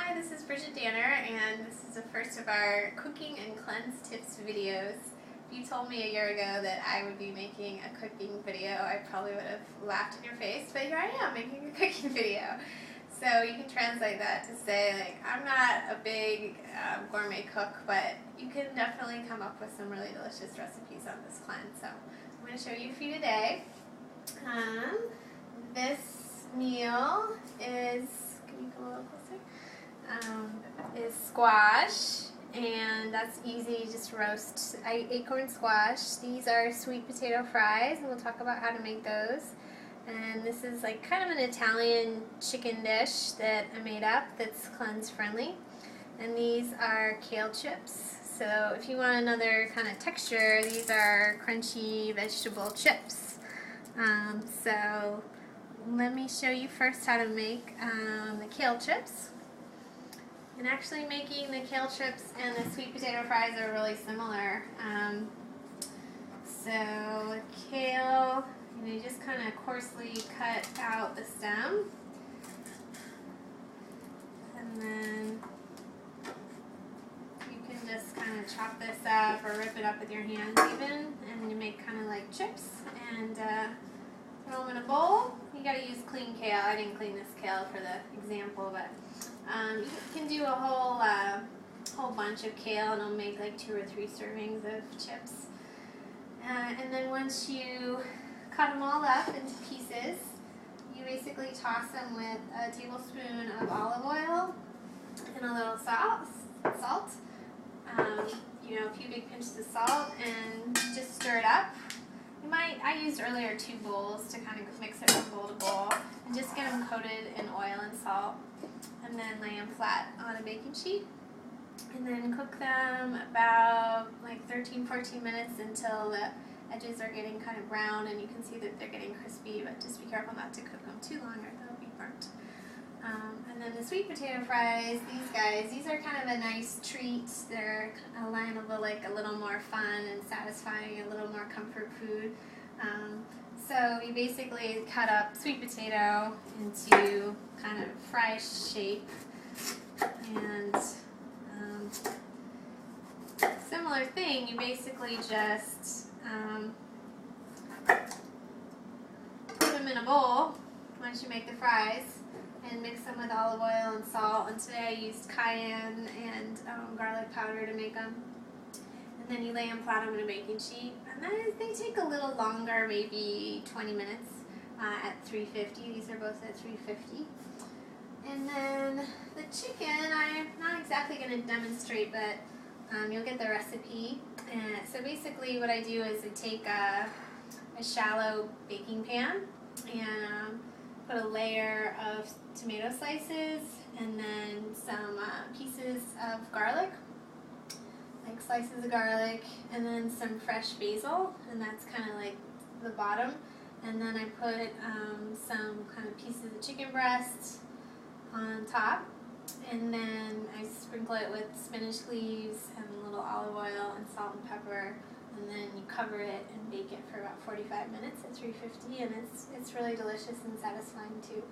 Hi, this is Bridget Danner, and this is the first of our cooking and cleanse tips videos. If you told me a year ago that I would be making a cooking video, I probably would have laughed in your face, but here I am making a cooking video. So you can translate that to say, like, I'm not a big gourmet cook, but you can definitely come up with some really delicious recipes on this cleanse. So I'm going to show you a few today. This meal is, can you come a little closer? Is squash, and that's easy, just roast acorn squash. These are sweet potato fries, and we'll talk about how to make those. And this is like kind of an Italian chicken dish that I made up that's cleanse friendly. And these are kale chips. So if you want another kind of texture, these are crunchy vegetable chips. So let me show you first how to make the kale chips. And actually making the kale chips and the sweet potato fries are really similar. So kale, you just kind of coarsely cut out the stem. And then you can just kind of chop this up or rip it up with your hands even. And you make kind of like chips and throw them in a bowl. You got to use clean kale. I didn't clean this kale for the example, but you can do a whole bunch of kale, and it'll make like 2 or 3 servings of chips. And then once you cut them all up into pieces, you basically toss them with a tablespoon of olive oil and a little salt. A few big pinches of salt, and just stir it up. I used earlier 2 bowls to kind of mix it from bowl to bowl, and just get them coated in oil and salt, and then lay them flat on a baking sheet, and then cook them about like 13-14 minutes until the edges are getting kind of brown and you can see that they're getting crispy, but just be careful not to cook them too long or they'll be burnt. And then the sweet potato fries, these are kind of a nice treat. They're a line of like a little more fun and satisfying, a little more comfort food. So you basically cut up sweet potato into kind of fry shape, and similar thing, you basically just put them in a bowl once you make the fries, and mix them with olive oil and salt. And today I used cayenne and garlic powder to make them. And then you lay them flat on a baking sheet. And then they take a little longer, maybe 20 minutes at 350. These are both at 350. And then the chicken, I'm not exactly going to demonstrate, but you'll get the recipe. And so basically what I do is I take a shallow baking pan and put a layer of tomato slices, and then some pieces of garlic, like slices of garlic, and then some fresh basil, and that's kind of like the bottom. And then I put some kind of pieces of chicken breast on top, and then I sprinkle it with spinach leaves and a little olive oil and salt and pepper. And then you cover it and bake it for about 45 minutes at 350, and it's really delicious and satisfying too.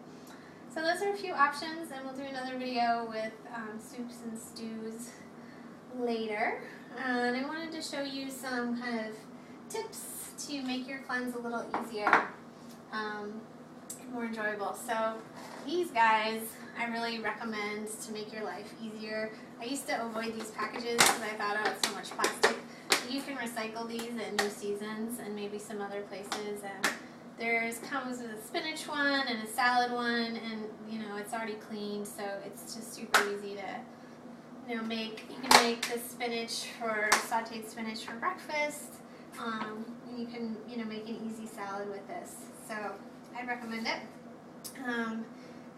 So those are a few options, and we'll do another video with soups and stews later. And I wanted to show you some kind of tips to make your cleanse a little easier and more enjoyable. So these guys I really recommend to make your life easier. I used to avoid these packages because I thought, oh, it's so much plastic. You can recycle these at New Seasons and maybe some other places. And comes with a spinach one and a salad one, and it's already cleaned, so it's just super easy to make. You can make the sauteed spinach for breakfast. And you can make an easy salad with this. So I recommend it.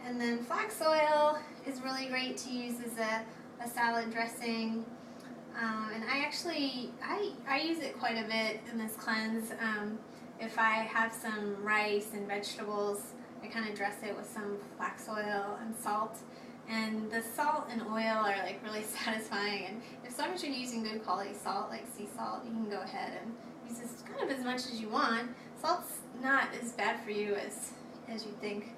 And then flax oil is really great to use as a salad dressing. And I use it quite a bit in this cleanse. If I have some rice and vegetables, I kind of dress it with some flax oil and salt. And the salt and oil are like really satisfying. And as long as you're using good quality salt, like sea salt, you can go ahead and use this kind of as much as you want. Salt's not as bad for you as you think.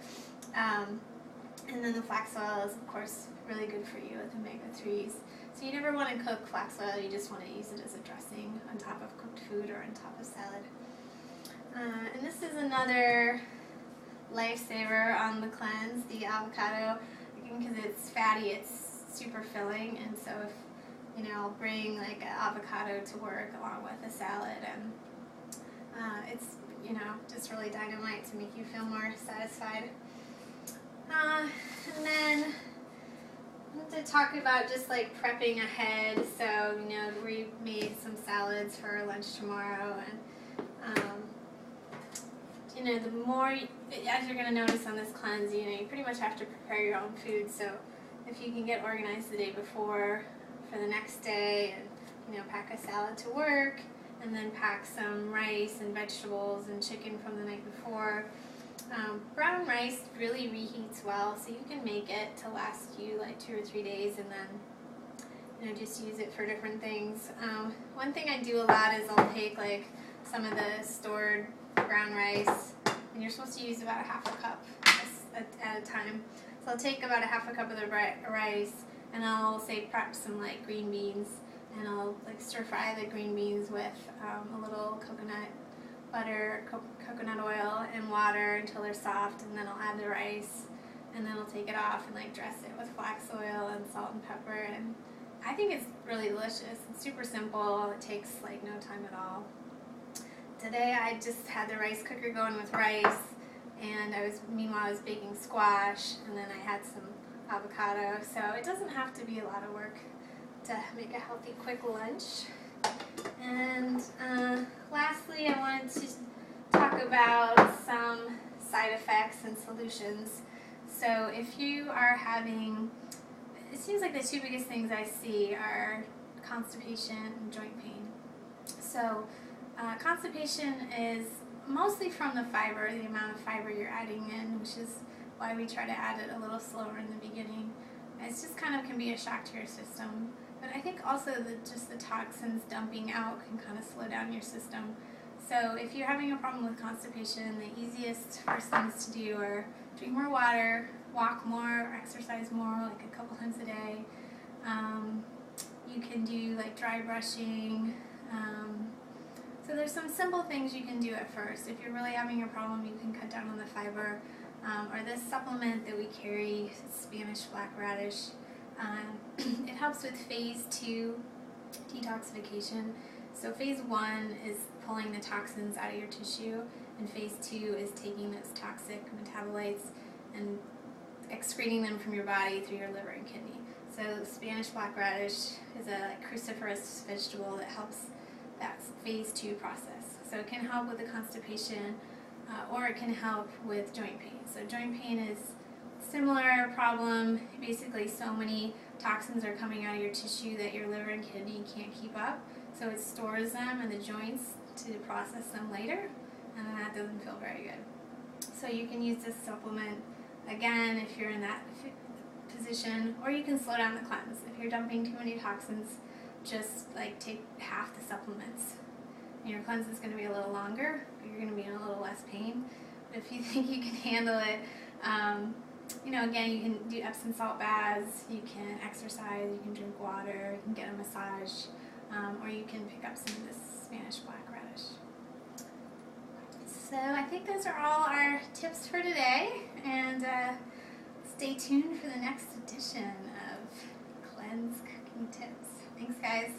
And then the flax oil is, of course, really good for you with omega-3s. So you never want to cook flax oil, you just want to use it as a dressing on top of cooked food or on top of salad. And this is another lifesaver on the cleanse, the avocado. Again, because it's fatty, it's super filling, and so if, I'll bring like an avocado to work along with a salad, and it's, just really dynamite to make you feel more satisfied. And then to talk about just like prepping ahead. So, we made some salads for lunch tomorrow, and the more, as you're going to notice on this cleanse, you pretty much have to prepare your own food. So if you can get organized the day before for the next day, and pack a salad to work, and then pack some rice and vegetables and chicken from the night before. Brown rice really reheats well, so you can make it to last you like 2 or 3 days, and then just use it for different things. One thing I do a lot is I'll take like some of the stored brown rice, and you're supposed to use about a half a cup at a time. So I'll take about a half a cup of the rice, and I'll prep some like green beans, and I'll like stir fry the green beans with a little coconut butter, coconut oil, and water until they're soft, and then I'll add the rice, and then I'll take it off and like dress it with flax oil and salt and pepper, and I think it's really delicious. It's super simple. It takes like no time at all. Today I just had the rice cooker going with rice, and meanwhile I was baking squash, and then I had some avocado, so it doesn't have to be a lot of work to make a healthy, quick lunch. And lastly, I wanted to talk about some side effects and solutions. So if you are having, it seems like the 2 biggest things I see are constipation and joint pain. So constipation is mostly from the fiber, the amount of fiber you're adding in, which is why we try to add it a little slower in the beginning. It's just kind of can be a shock to your system. But I think also just the toxins dumping out can kind of slow down your system. So if you're having a problem with constipation, the easiest first things to do are drink more water, walk more, exercise more, like a couple times a day. You can do like dry brushing. So there's some simple things you can do at first. If you're really having a problem, you can cut down on the fiber. Or this supplement that we carry, Spanish black radish. It helps with phase 2 detoxification. So phase 1 is pulling the toxins out of your tissue, and phase 2 is taking those toxic metabolites and excreting them from your body through your liver and kidney. So Spanish black radish is a cruciferous vegetable that helps that phase 2 process. So it can help with the constipation, or it can help with joint pain. So joint pain is similar problem. Basically, so many toxins are coming out of your tissue that your liver and kidney can't keep up, so it stores them in the joints to process them later, and that doesn't feel very good. So you can use this supplement again if you're in that position, or you can slow down the cleanse. If you're dumping too many toxins, just like take half the supplements. Your cleanse is going to be a little longer, but you're going to be in a little less pain. But if you think you can handle it, again, you can do Epsom salt baths, you can exercise, you can drink water, you can get a massage, or you can pick up some of this Spanish black radish. So I think those are all our tips for today, and stay tuned for the next edition of Cleanse Cooking Tips. Thanks, guys.